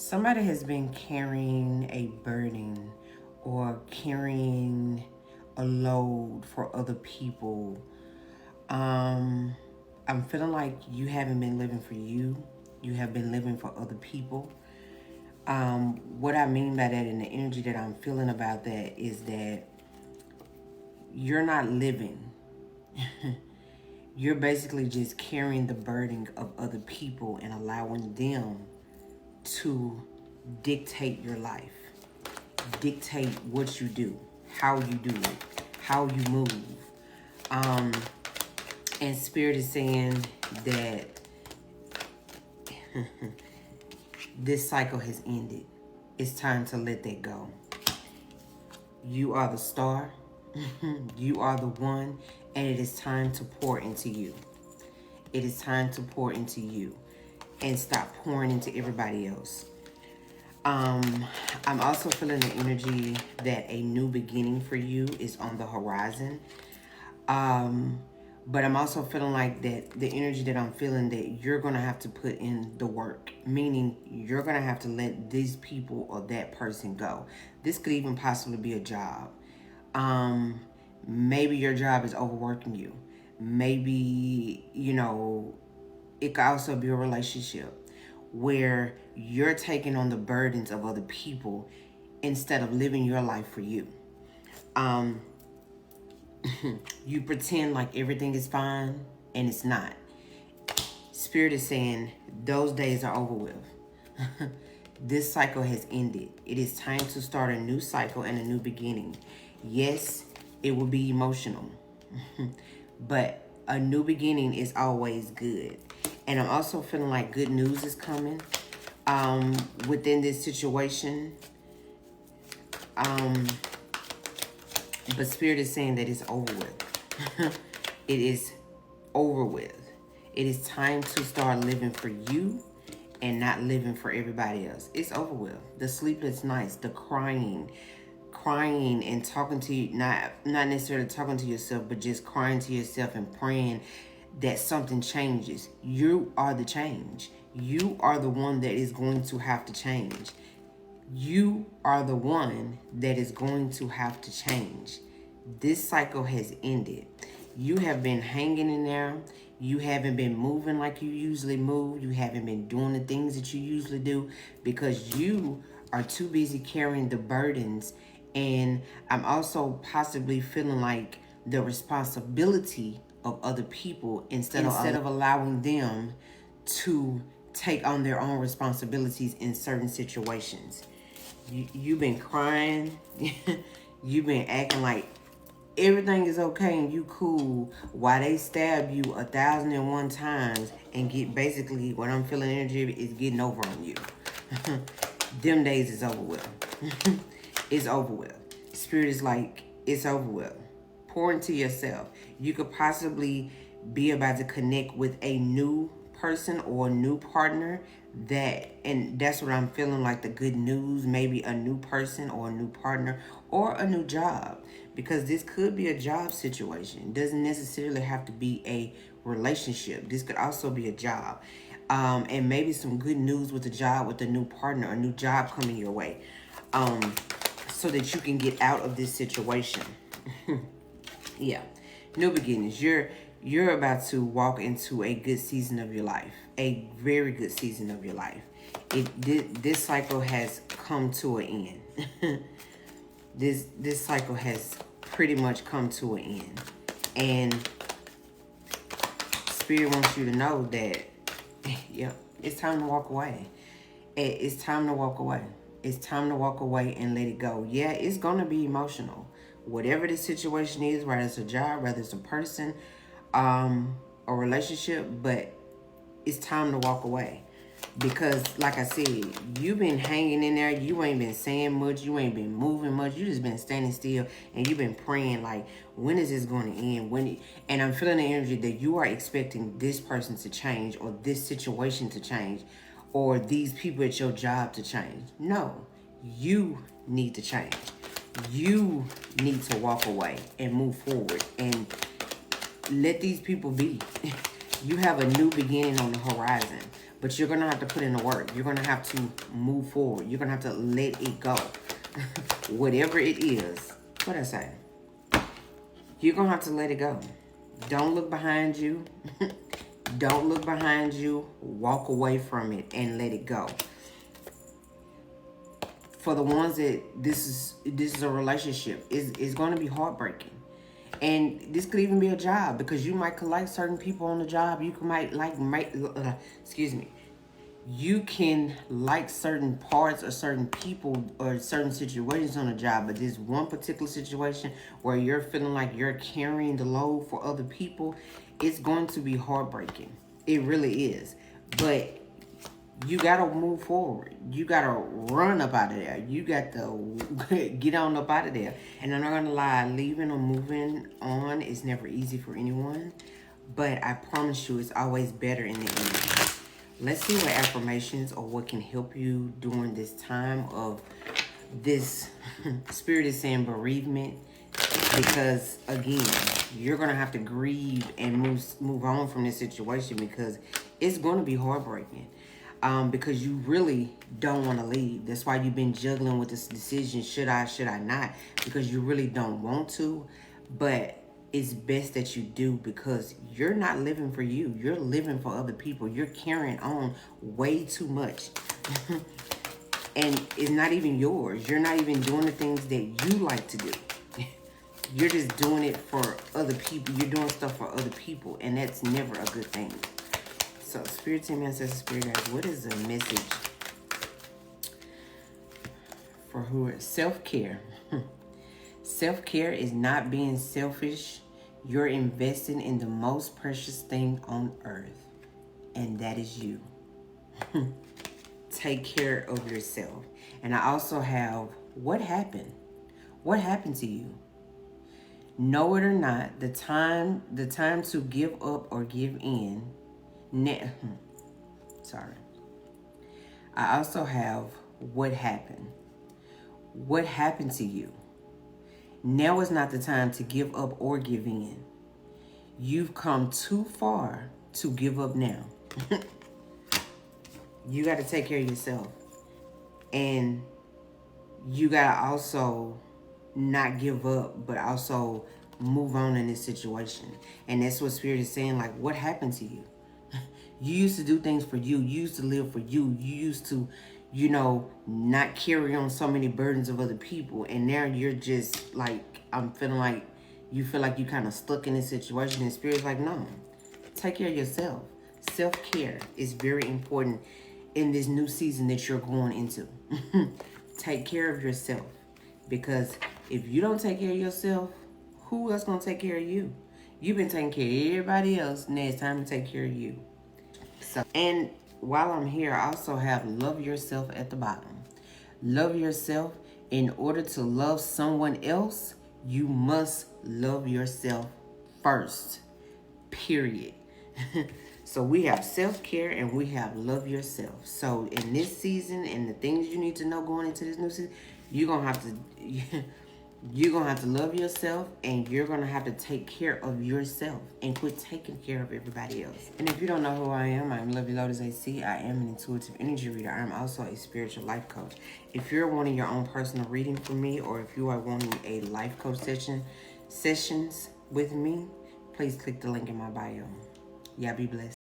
Somebody has been carrying a burden or carrying a load for other people. I'm feeling like you haven't been living for you. You have been living for other people. What I mean by that and the energy that I'm feeling about that is that you're not living. You're basically just carrying the burden of other people and allowing them to dictate your life, dictate what you do, how you do it, how you move. And Spirit is saying that this cycle has ended. It's time to let that go. You are the star. You are the one, and it is time to pour into you. It is time to pour into you and stop pouring into everybody else. I'm also feeling the energy that a new beginning for you is on the horizon. But I'm also feeling like that the energy that I'm feeling that you're going to have to put in the work, meaning you're going to have to let these people or that person go. This could even possibly be a job. Maybe your job is overworking you. Maybe, it could also be a relationship where you're taking on the burdens of other people instead of living your life for you. You pretend like everything is fine and it's not. Spirit is saying those days are over with. This cycle has ended. It is time to start a new cycle and a new beginning. Yes, it will be emotional, but a new beginning is always good. And I'm also feeling like good news is coming within this situation. But Spirit is saying that it's over with. It is over with. It is time to start living for you and not living for everybody else. It's over with. The sleepless nights, the crying and talking to you, not necessarily talking to yourself, but just crying to yourself and praying that something changes. You are the change. You are the one that is going to have to change. You are the one that is going to have to change. This cycle has ended. You have been hanging in there. You haven't been moving like you usually move. You haven't been doing the things that you usually do because you are too busy carrying the burdens. And I'm also possibly feeling like the responsibility of other people instead of allowing them to take on their own responsibilities in certain situations. You've been crying. You've been acting like everything is okay and you cool while they stab you 1,001 times and get basically what I'm feeling energy is getting over on you. Them days is over with. It's over with. Spirit is like, it's over with. Pour into yourself. You could possibly be about to connect with a new person or a new partner and that's what I'm feeling like the good news, maybe a new person or a new partner or a new job, because this could be a job situation. It doesn't necessarily have to be a relationship. This could also be a job. And maybe some good news with a job, with a new partner, a new job coming your way, so that you can get out of this situation. Yeah, new beginnings. You're about to walk into a good season of your life, a very good season of your life. This cycle has come to an end. This cycle has pretty much come to an end, and Spirit wants you to know that, yeah, it's time to walk away. It's time to walk away. It's time to walk away and let it go. Yeah, it's gonna be emotional. Whatever the situation is, whether it's a job, whether it's a person, a relationship, but it's time to walk away. Because like I said, you've been hanging in there. You ain't been saying much. You ain't been moving much. You just been standing still and you've been praying like, when is this going to end? And I'm feeling the energy that you are expecting this person to change or this situation to change or these people at your job to change. No, you need to change. You need to walk away and move forward and let these people be. You have a new beginning on the horizon. But you're going to have to put in the work. You're going to have to move forward. You're going to have to let it go. Whatever it is. What I say? You're going to have to let it go. Don't look behind you. Don't look behind you. Walk away from it and let it go. For the ones that this is a relationship, it's going to be heartbreaking. And this could even be a job, because you might like certain people on the job. You might like, excuse me. You can like certain parts or certain people or certain situations on a job, but this one particular situation where you're feeling like you're carrying the load for other people, it's going to be heartbreaking. It really is. But you got to move forward. You got to run up out of there. You got to get on up out of there. And I'm not going to lie, leaving or moving on is never easy for anyone. But I promise you, it's always better in the end. Let's see what affirmations or what can help you during this time of this. Spirit is saying bereavement. Because, again, you're going to have to grieve and move on from this situation, because it's going to be heartbreaking. Because you really don't want to leave. That's why you've been juggling with this decision. Should I not? Because you really don't want to. But it's best that you do, because you're not living for you. You're living for other people. You're carrying on way too much. And it's not even yours. You're not even doing the things that you like to do. You're just doing it for other people. You're doing stuff for other people. And that's never a good thing. So, Spirit Team, Ancestor Spirit Guides, what is the message for who is self-care? Self-care is not being selfish. You're investing in the most precious thing on earth, and that is you. Take care of yourself. And I also have, what happened? What happened to you? Know it or not, the time to give up or give in. Sorry. I also have, what happened? What happened to you? Now is not the time to give up or give in. You've come too far to give up now. You got to take care of yourself. And you got to also not give up, but also move on in this situation. And that's what Spirit is saying. Like, what happened to you? You used to do things for you. You used to live for you. You used to, not carry on so many burdens of other people. And now you're just like, I'm feeling like you feel like you kind of stuck in this situation. And Spirit's like, no, take care of yourself. Self-care is very important in this new season that you're going into. Take care of yourself. Because if you don't take care of yourself, who else going to take care of you? You've been taking care of everybody else. Now it's time to take care of you. So, and while I'm here, I also have love yourself at the bottom. Love yourself. In order to love someone else, you must love yourself first. Period. So we have self-care and we have love yourself. So in this season and the things you need to know going into this new season, you're going to have to love yourself, and you're going to have to take care of yourself and quit taking care of everybody else. And if you don't know who I am, I'm Lovely Lotus AC. I am an intuitive energy reader. I'm also a spiritual life coach. If you're wanting your own personal reading from me, or if you are wanting a life coach sessions with me, please click the link in my bio. Y'all be blessed.